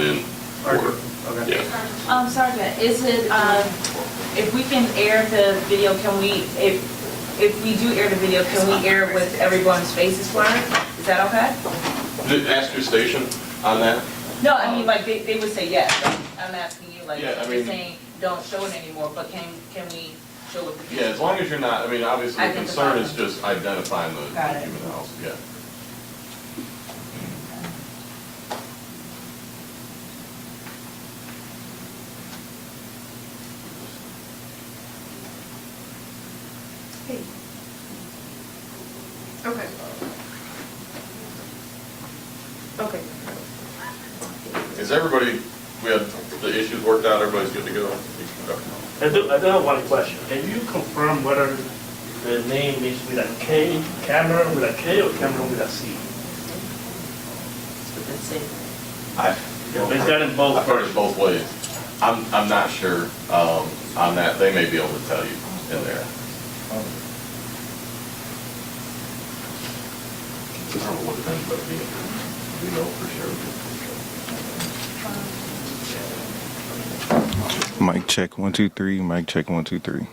in order. Okay. Yeah. Sergeant, is it, if we can air the video, can we, if we do air the video, can we air it with everyone's faces blurred? Is that okay? Ask your station on that. No, I mean, like, they would say yes, but I'm asking you, like, Yeah, I you're mean- saying don't show it anymore, but can we show it the Yeah, as long as you're not, I mean, obviously the concern is just identifying the Got it. juveniles, yeah. Okay. Okay. Is everybody, we had the issues worked out, everybody's good to go? I do have one question. Can you confirm whether the name is with a K, camera with a K, or camera with a C? Let's see. It's got in both. I've heard it both ways. I'm not sure on that. They may be able to tell you in there. I don't know what it is, but we know for sure. Mic check 1 2 3. Mic check 1 2 3.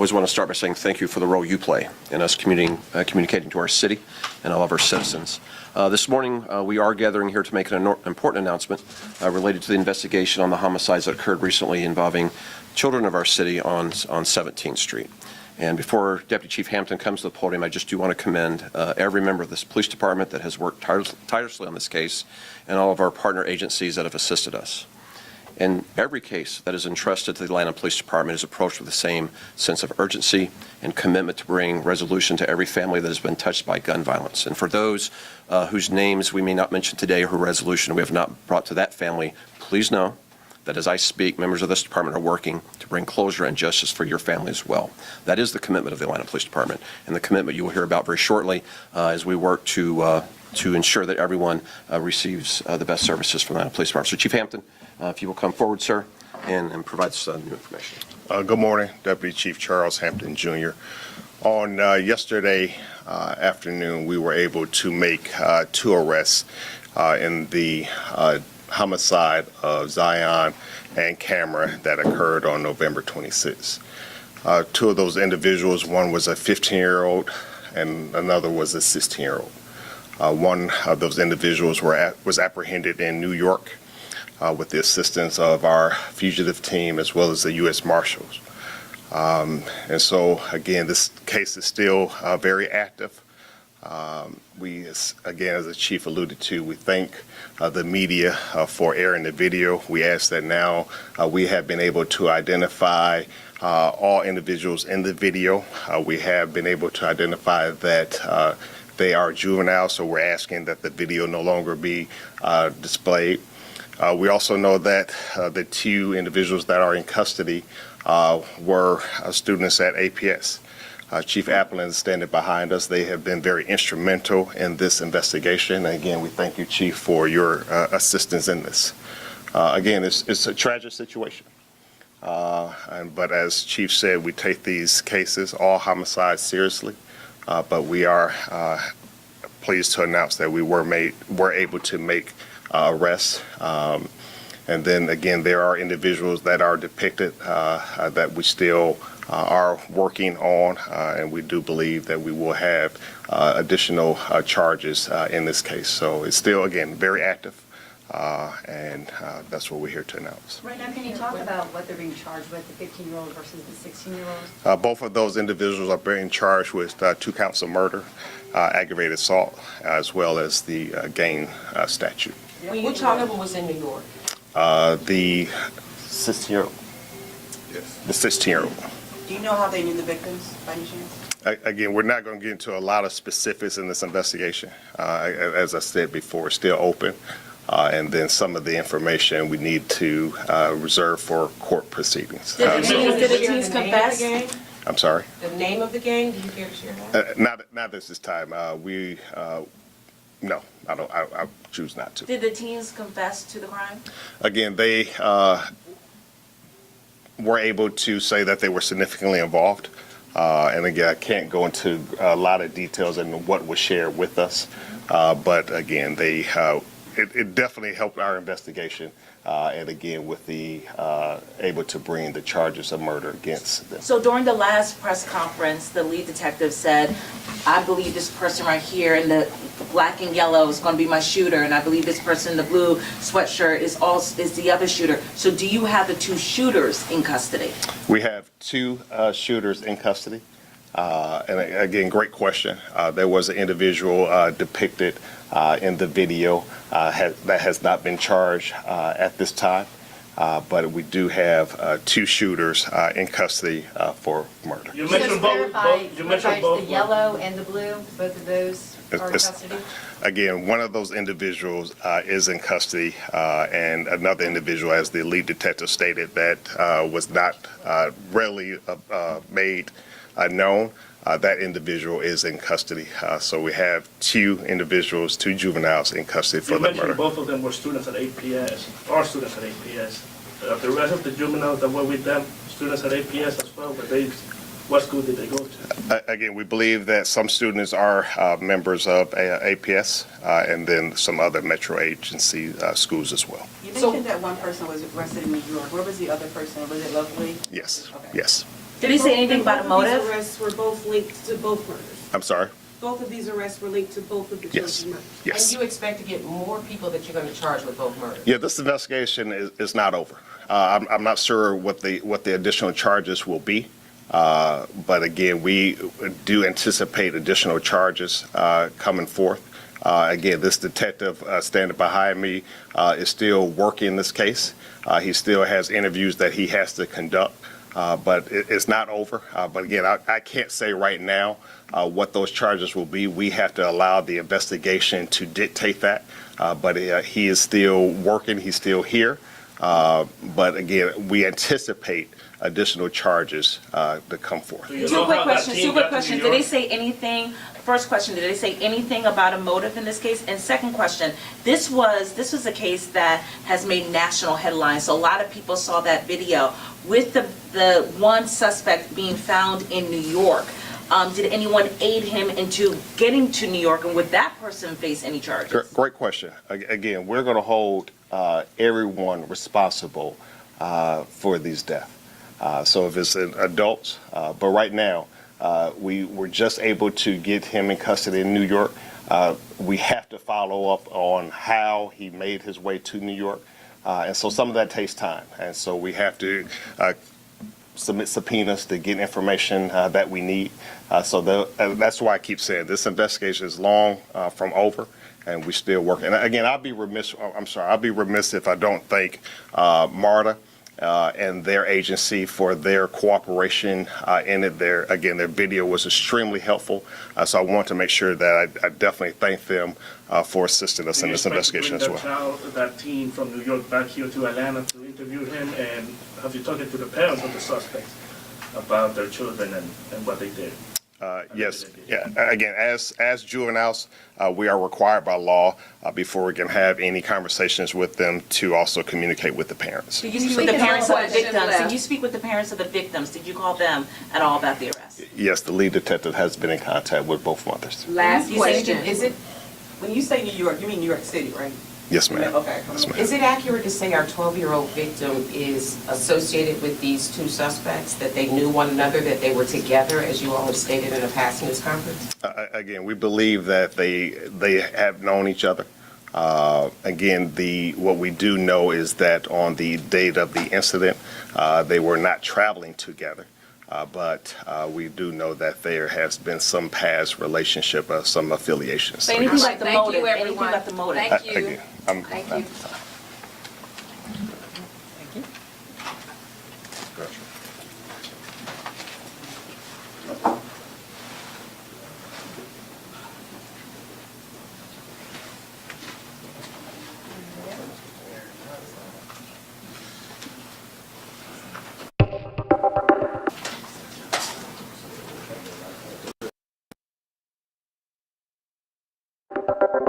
always want to start by saying thank you for the role you play in us communicating to our city and all of our citizens. This morning, we are gathering here to make an important announcement related to the investigation on the homicides that occurred recently involving children of our city on 17th Street. And before Deputy Chief Hampton comes to the podium, I just do want to commend every member of this police department that has worked tirelessly on this case and all of our partner agencies that have assisted us. In every case that is entrusted to the Atlanta Police Department is approached with the same sense of urgency and commitment to bring resolution to every family that has been touched by gun violence. And for those whose names we may not mention today or whose resolution we have not brought to that family, please know that as I speak, members of this department are working to bring closure and justice for your family as well. That is the commitment of the Atlanta Police Department, and the commitment you will hear about very shortly as we work to ensure that everyone receives the best services from the Atlanta Police Department. So Chief Hampton, if you will come forward, sir, and provide us new information. Good morning, Deputy Chief Charles Hampton, Jr. On yesterday afternoon, we were able to make 2 arrests in the homicide of Zyion and Camera that occurred on November 26th. 2 of those individuals, one was a 15-year-old and another was a 16-year-old. One of those individuals was apprehended in New York with the assistance of our fugitive team as well as the U.S. Marshals. And so, again, this case is still very active. We, again, as the chief alluded to, we thank the media for airing the video. We ask that now we have been able to identify all individuals in the video. We have been able to identify that they are juveniles, so we're asking that the video no longer be displayed. We also know that the 2 individuals that are in custody were students at APS. Chief Appleton is standing behind us. They have been very instrumental in this investigation. And again, we thank you, Chief, for your assistance in this. Again, it's a tragic situation. But as Chief said, we take these cases, all homicides, seriously. But we are pleased to announce that we were able to make arrests. And then again, there are individuals that are depicted that we still are working on, and we do believe that we will have additional charges in this case. So it's still, again, very active, and that's what we're here to announce. Right now, can you talk about what they're being charged with, the 15-year-old versus the 16-year-old? Both of those individuals are being charged with 2 counts of murder, aggravated assault, as well as the gang statute. Which one was in New York? The 16-year-old. Yes. The 16-year-old. Do you know how they knew the victims, by any chance? Again, we're not going to get into a lot of specifics in this investigation. As I said before, it's still open. And then some of the information we need to reserve for court proceedings. Did the teens confess? I'm sorry? The name of the gang, do you care to share that? Not at this time. No, I choose not to. Did the teens confess to the crime? Again, they were able to say that they were significantly involved. And again, I can't go into a lot of details and what was shared with us. But again, it definitely helped our investigation. And again, with the able to bring the charges of murder against them. So during the last press conference, the lead detective said, I believe this person right here in the black and yellow is going to be my shooter, and I believe this person in the blue sweatshirt is the other shooter. So do you have the 2 shooters in custody? We have 2 shooters in custody. And again, great question. There was an individual depicted in the video that has not been charged at this time. But we do have 2 shooters in custody for murder. You Just mentioned clarify, both. You mentioned both. the yellow and the blue, both of those are in custody? Again, one of those individuals is in custody, and another individual, as the lead detective stated, that was not readily made known. That individual is in custody. So we have 2 individuals, 2 juveniles in custody for the murder. You mentioned both of them were students at APS, are students at APS. The rest of the juveniles that were with them, students at APS as well, but what school did they go to? Again, we believe that some students are members of APS, and then some other metro agency schools as well. You mentioned that one person was arrested in New York. Where was the other person? Was it locally? Yes, Okay. yes. Did he say anything about a motive? Both of these arrests were both linked to both murders. I'm sorry? Both of these arrests were linked to both of the Yes, children's murders. yes. And you expect to get more people that you're going to charge with both murders? Yeah, this investigation is not over. I'm not sure what the additional charges will be. But again, we do anticipate additional charges coming forth. Again, this detective standing behind me is still working this case. He still has interviews that he has to conduct, but it's not over. But again, I can't say right now what those charges will be. We have to allow the investigation to dictate that. But he is still working. He's still here. But again, we anticipate additional charges to come forth. Do you Two know quick how that questions, team two quick got to questions. New Did they York? say anything, first question, did they say anything about a motive in this case? And second question, this was a case that has made national headlines, so a lot of people saw that video with the one suspect being found in New York. Did anyone aid him into getting to New York, and would that person face any charges? Great question. Again, we're going to hold everyone responsible for these deaths. So if it's adults, but right now, we were just able to get him in custody in New York. We have to follow up on how he made his way to New York. And so some of that takes time. And so we have to submit subpoenas to get information that we need. So that's why I keep saying this investigation is long from over, and we're still working. And again, I'll be remiss if I don't thank MARTA and their agency for their cooperation in it. Their video was extremely helpful. So I want to make sure that I definitely thank them for assisting us in this investigation as well. That team from New York back here to Atlanta to interview him, and have you talked to the parents of the suspects about their children and what they did? Yes. Yeah. Again, as juveniles, we are required by law before we can have any conversations with them to also communicate with the parents. Did you speak with the parents of the victims? Did you speak with the parents of the victims? Did you call them at all about the arrest? Yes, the lead detective has been in contact with both mothers. Last You say question, you- is it, when you say New York, you mean New York City, right? Yes, ma'am. Okay. Yes, ma'am. Is it accurate to say our 12-year-old victim is associated with these two suspects, that they knew one another, that they were together, as you all have stated in a past news conference? Again, we believe that they have known each other. Again, what we do know is that on the date of the incident, they were not traveling together. But we do know that there has been some past relationship, some affiliations. So anything like the Thank you, motive, anything everyone. about the motive? Thank you. Again, Thank you.